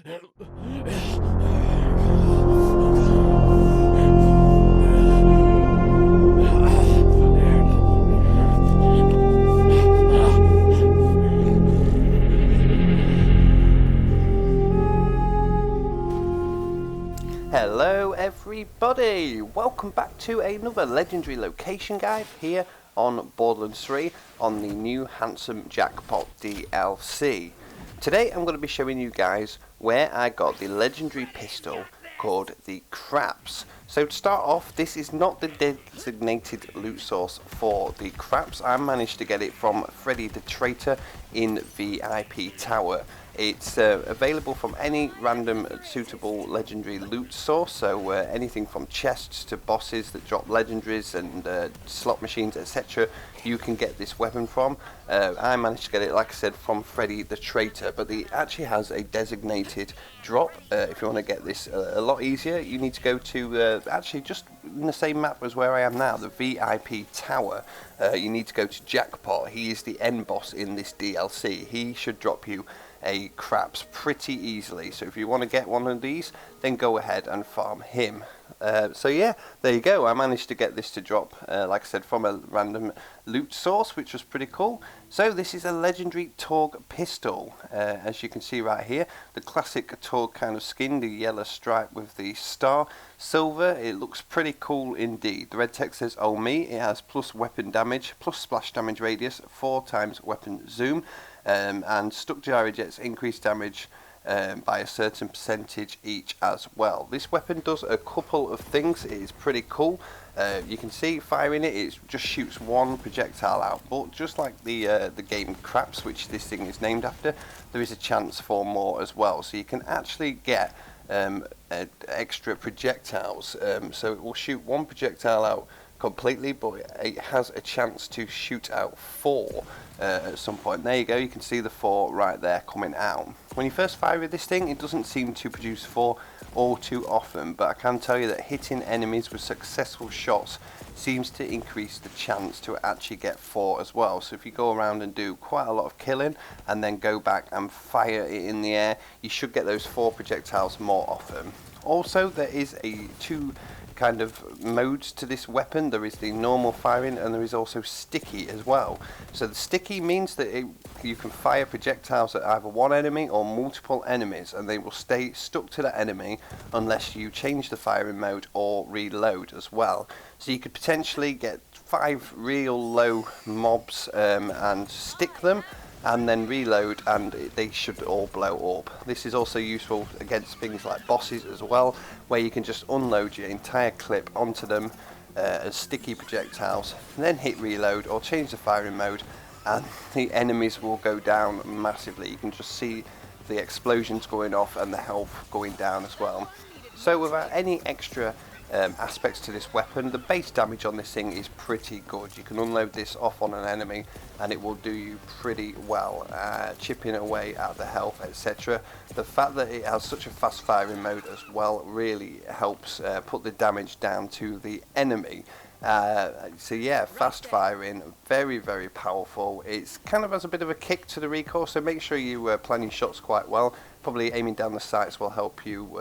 Hello everybody, welcome back to another legendary location guide here on Borderlands 3 on the new Handsome Jackpot DLC. Today I'm going to be showing you guys where I got the legendary pistol called the Craps. So to start off, this is not the designated loot source for the Craps. I managed to get it from Freddy the Traitor in VIP Tower. It's available from any random suitable legendary loot source, so anything from chests to bosses that drop legendaries and slot machines, etc. you can get this weapon from. I managed to get it, like I said, from Freddy the Traitor, but it actually has a designated drop. If you want to get this a lot easier, you need to go to actually just in the same map as where I am now, the VIP Tower. You need to go to Jackpot. He is the end boss in this DLC. He should drop you a Craps pretty easily, so if you want to get one of these, then go ahead and farm him. So yeah, there you go. I managed to get this to drop, like I said, from a random loot source, which was pretty cool. So this is a legendary Torg pistol, as you can see right here, the classic Torg kind of skin, the yellow stripe with the star silver. It looks pretty cool indeed. The red text says "Oh me." It has plus weapon damage, plus splash damage radius, 4 times weapon zoom, and stuck gyro jets increase damage by a certain percentage each as well. This weapon does a couple of things. It is pretty cool. You can see firing it, it just shoots one projectile out, but just like the game Craps, which this thing is named after, there is a chance for more as well, so you can actually get extra projectiles. So it will shoot one projectile out completely, but it has a chance to shoot out 4 at some point. There you go, you can see the 4 right there coming out. When you first fire with this thing, it doesn't seem to produce 4 all too often, but I can tell you that hitting enemies with successful shots seems to increase the chance to actually get 4 as well. So if you go around and do quite a lot of killing and then go back and fire it in the air, you should get those 4 projectiles more often. Also, there is 2 kind of modes to this weapon. There is the normal firing and there is also sticky as well. So the sticky means that you can fire projectiles at either one enemy or multiple enemies, and they will stay stuck to that enemy unless you change the firing mode or reload as well. So you could potentially get 5 real low mobs and stick them and then reload, and they should all blow up. This is also useful against things like bosses as well, where you can just unload your entire clip onto them as sticky projectiles, then hit reload or change the firing mode, and the enemies will go down massively. You can just see the explosions going off and the health going down as well. So without any extra aspects to this weapon, the base damage on this thing is pretty good. You can unload this off on an enemy and it will do you pretty well, chipping away at the health, etc. The fact that it has such a fast firing mode as well really helps put the damage down to the enemy. So yeah, fast firing, very very powerful. It's kind of has a bit of a kick to the recoil, so make sure you plan your shots quite well. Probably aiming down the sights will help you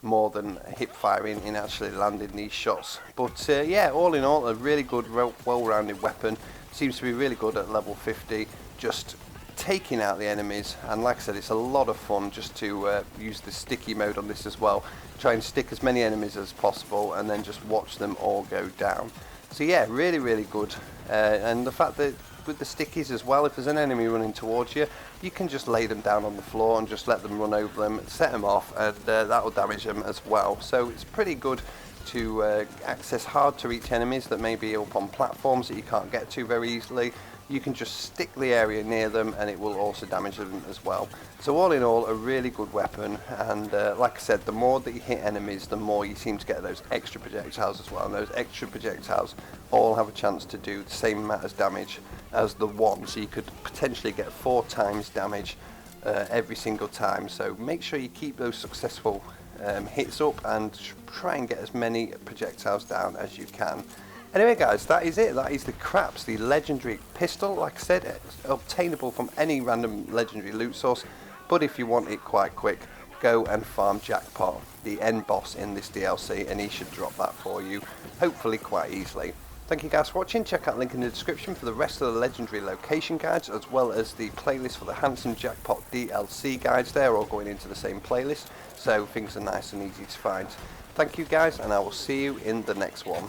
more than hip firing in actually landing these shots. But yeah, all in all, a really good, well-rounded weapon. Seems to be really good at level 50, just taking out the enemies. And like I said, it's a lot of fun just to use the sticky mode on this as well. Try and stick as many enemies as possible and then just watch them all go down. So yeah, really really good. And the fact that with the stickies as well, if there's an enemy running towards you, you can just lay them down on the floor and just let them run over them, set them off, and that will damage them as well. So it's pretty good to access hard to reach enemies that may be up on platforms that you can't get to very easily. You can just stick the area near them and it will also damage them as well. So all in all, a really good weapon, and like I said, the more that you hit enemies, the more you seem to get those extra projectiles as well, and those extra projectiles all have a chance to do the same amount of damage as the one, so you could potentially get 4 times damage every single time. So make sure you keep those successful hits up and try and get as many projectiles down as you can. Anyway guys, that is it. That is the Craps, the legendary pistol. Like I said, it's obtainable from any random legendary loot source, but if you want it quite quick, go and farm Jackpot, the end boss in this DLC, and he should drop that for you, hopefully quite easily. Thank you guys for watching. Check out the link in the description for the rest of the legendary location guides, as well as the playlist for the Handsome Jackpot DLC guides. They're all going into the same playlist, so things are nice and easy to find. Thank you guys, and I will see you in the next one.